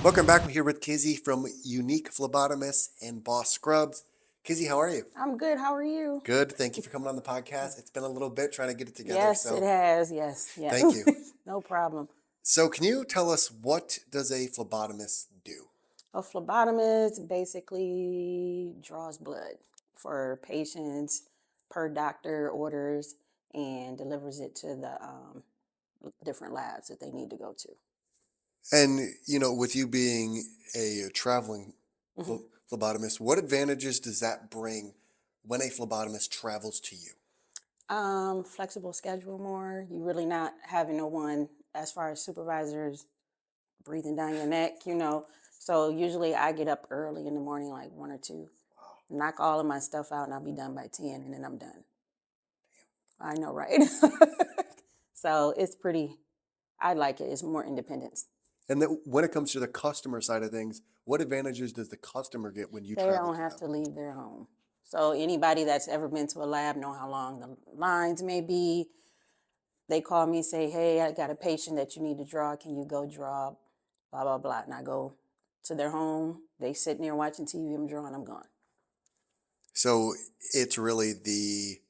Welcome back. We're here with Kizzy from Unique Phlebotomist and Bawse Scrubs. Kizzy, how are you? I'm good. How are you? Good. Thank you for coming on the podcast. It's been a little bit trying to get it together, Yes, it so has. Yes, yeah. thank you. No problem. So can you tell us, what does a phlebotomist do? A phlebotomist basically draws blood for patients per doctor orders and delivers it to the different labs that they need to go to. And, with you being a traveling hmm phlebotomist, what advantages does that bring when a phlebotomist travels to you? Flexible schedule more. You really not having no one as far as supervisors breathing down your neck. So usually I get up early in the morning, like 1 or 2, knock all of my stuff out, and I'll be done by 10, and then I'm done. I know, right? So it's pretty, I like it. It's more independence. And then when it comes to the customer side of things, what advantages does the customer get when you They travel don't to have them? to leave their home. So anybody that's ever been to a lab know how long the lines may be. They call me and say, hey, I got a patient that you need to draw. Can you go draw? Blah, blah, blah. And I go to their home. They sitting there watching TV. I'm drawing. I'm gone. So it's really the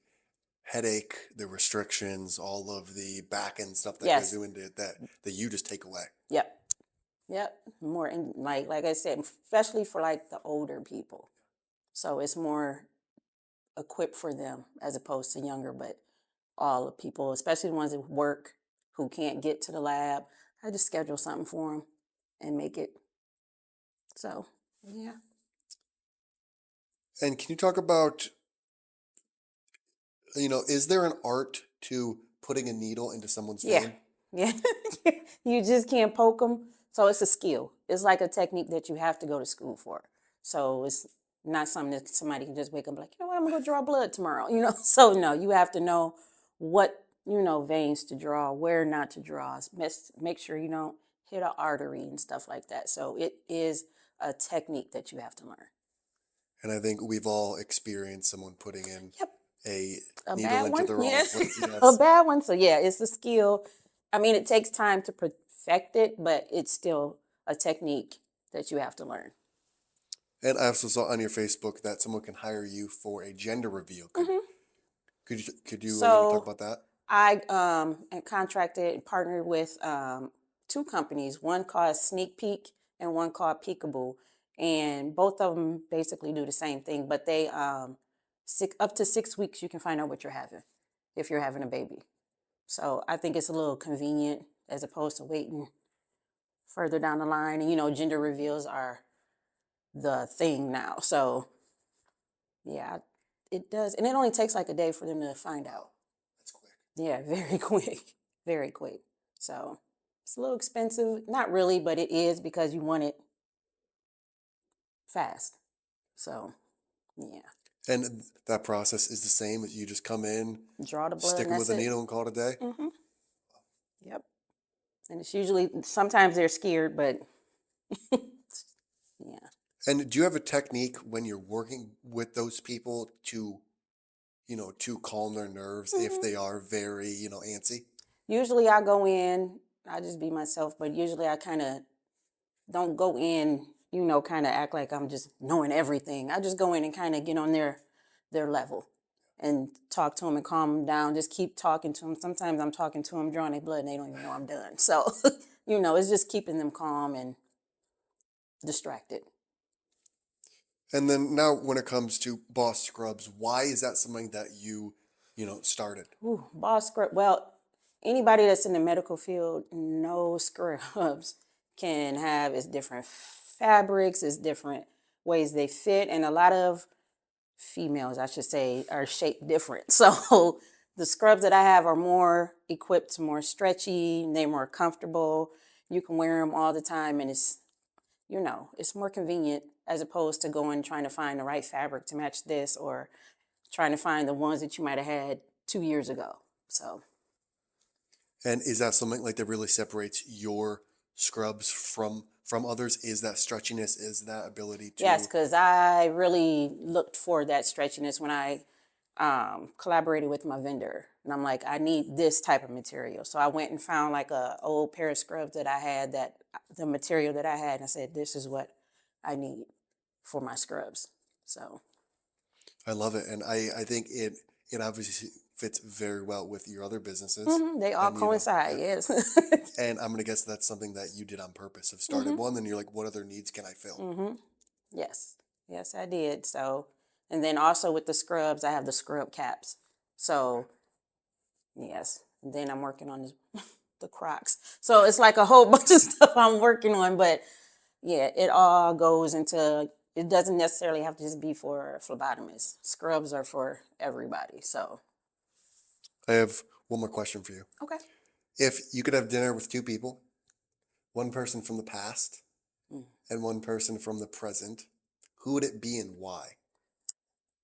headache, the restrictions, all of the back end stuff that goes Yes. into it that you just take away. Yep. Yep. More in, like I said, especially for like the older people. So it's more equipped for them as opposed to younger, but all the people, especially the ones that work who can't get to the lab, I just schedule something for them and make it. So, yeah. And can you talk about, is there an art to putting a needle into someone's Yeah. vein? Yeah. You just can't poke them. So it's a skill. It's like a technique that you have to go to school for. So it's not something that somebody can just wake up and be like, you know what, I'm gonna go draw blood tomorrow. So no, you have to know what, veins to draw, where not to draw. Make sure you don't hit an artery and stuff like that. So it is a technique that you have to learn. And I think we've all experienced someone putting in Yep. a A needle bad into one. the wrong Yeah. place. A Yes. bad one. So yeah, it's a skill. I mean, it takes time to perfect it, but it's still a technique that you have to learn. And I also saw on your Facebook that someone can hire you for a gender reveal. Could hmm could you could you talk So about that? I am contracted and partnered with two companies, one called Sneak Peek and one called Peekaboo. And both of them basically do the same thing, but they up to 6 weeks you can find out what you're having if you're having a baby. So I think it's a little convenient as opposed to waiting further down the line. And gender reveals are the thing now. So yeah, it does. And it only takes like a day for them to find out. That's quick. Yeah, very quick. Very quick. So it's a little expensive. Not really, but it is because you want it fast. So yeah. And that process is the same as you just come in, Draw the blood stick and them with that's a it. needle and call it a day? Mm-hmm. Yep. And it's usually sometimes they're scared, but yeah. And do you have a technique when you're working with those people to calm their nerves if Mm-hmm. they are very, antsy? Usually I go in, I just be myself, but usually I kind of don't go in, kind of act like I'm just knowing everything. I just go in and kind of get on their level and talk to them and calm them down. Just keep talking to them. Sometimes I'm talking to them, drawing their blood, and they don't even know I'm done. So, it's just keeping them calm and distracted. And then now when it comes to Boss Scrubs, why is that something that you started? Ooh, boss scrub. Well, anybody that's in the medical field knows scrubs can have its different fabrics, its different ways they fit, and a lot of females, I should say, are shaped different. So the scrubs that I have are more equipped, more stretchy, they're more comfortable. You can wear them all the time, and it's more convenient as opposed to going trying to find the right fabric to match this or trying to find the ones that you might have had 2 years ago. So And is that something like that really separates your scrubs from others? Is that stretchiness? Is that ability yes, to? because I really looked for that stretchiness when I collaborated with my vendor, and I'm like, I need this type of material. So I went and found like a old pair of scrubs that I had, that the material that I had, and I said, this is what I need for my scrubs. So I love it. And I think it obviously fits very well with your other businesses. they all And, you know, coincide, yes. and I'm going to guess that's something that you did on purpose. Have started one, then you're like, what other needs can I fill? Yes, yes, I did. So, and then also with the scrubs, I have the scrub caps. So, yes, and then I'm working on the Crocs. So it's like a whole bunch of stuff I'm working on, but yeah, it all goes into, it doesn't necessarily have to just be for phlebotomists. Scrubs are for everybody. So, I have one more question for you. okay. If you could have dinner with two people, one person from the past Mm. and one person from the present, who would it be and why?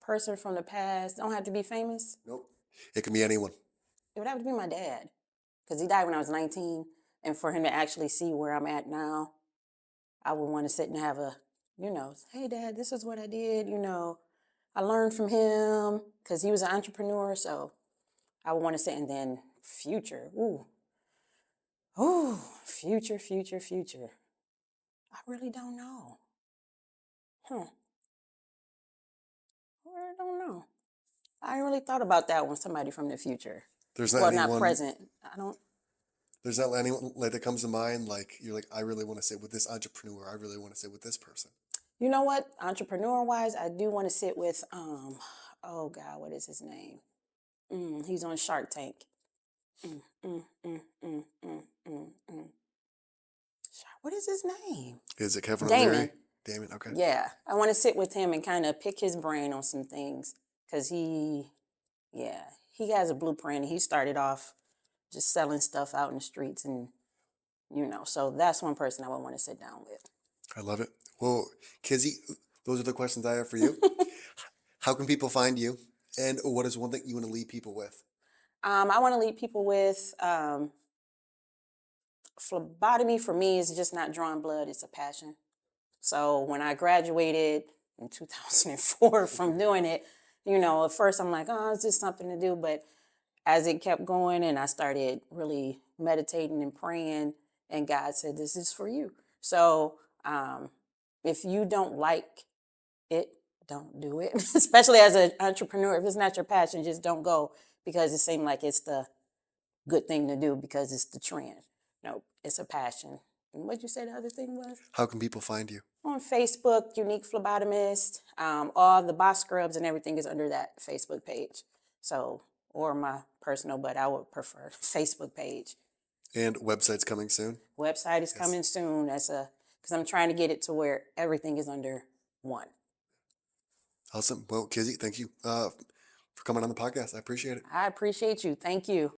Person from the past, don't have to be famous. Nope. It can be anyone. It would have to be my dad, because he died when I was 19. And for him to actually see where I'm at now, I would want to sit and have a, hey, Dad, this is what I did. I learned from him because he was an entrepreneur. So I would want to sit, and then future. Ooh, future, future, future. I really don't know. I really don't know. I ain't really thought about that one, somebody from the future. There's not Well, not anyone. present. I don't. There's not anyone like that comes to mind. Like you're like, I really want to sit with this entrepreneur. I really want to sit with this person. You know what? Entrepreneur wise, I do want to sit with oh God, what is his name? He's on Shark Tank. Mm, mm, mm, mm, mm, mm, mm. What is his name? Is it Kevin Damon. O'Leary? Damon. Okay. Yeah, I want to sit with him and kind of pick his brain on some things, because he has a blueprint. He started off just selling stuff out in the streets, and so that's one person I would want to sit down with. I love it. Well, Kizzy, those are the questions I have for you. How can people find you? And what is one thing you want to leave people with? I want to leave people with phlebotomy. For me, is just not drawing blood; it's a passion. So when I graduated in 2004 from doing it, at first I'm like, oh, it's just something to do. But as it kept going and I started really meditating and praying, and God said, this is for you. So if you don't like it, don't do it. Especially as an entrepreneur, if it's not your passion, just don't go, because it seemed like it's the good thing to do because it's the trend. No, it's a passion. And what'd you say the other thing was? How can people find you? On Facebook, Unique Phlebotomist. All the Bawse scrubs and everything is under that Facebook page. So, or my personal, but I would prefer Facebook page. And website's coming soon? Website is coming soon. Because I'm trying to get it to where everything is under one. Awesome. Well, Kizzy, thank you for coming on the podcast. I appreciate it. I appreciate you. Thank you.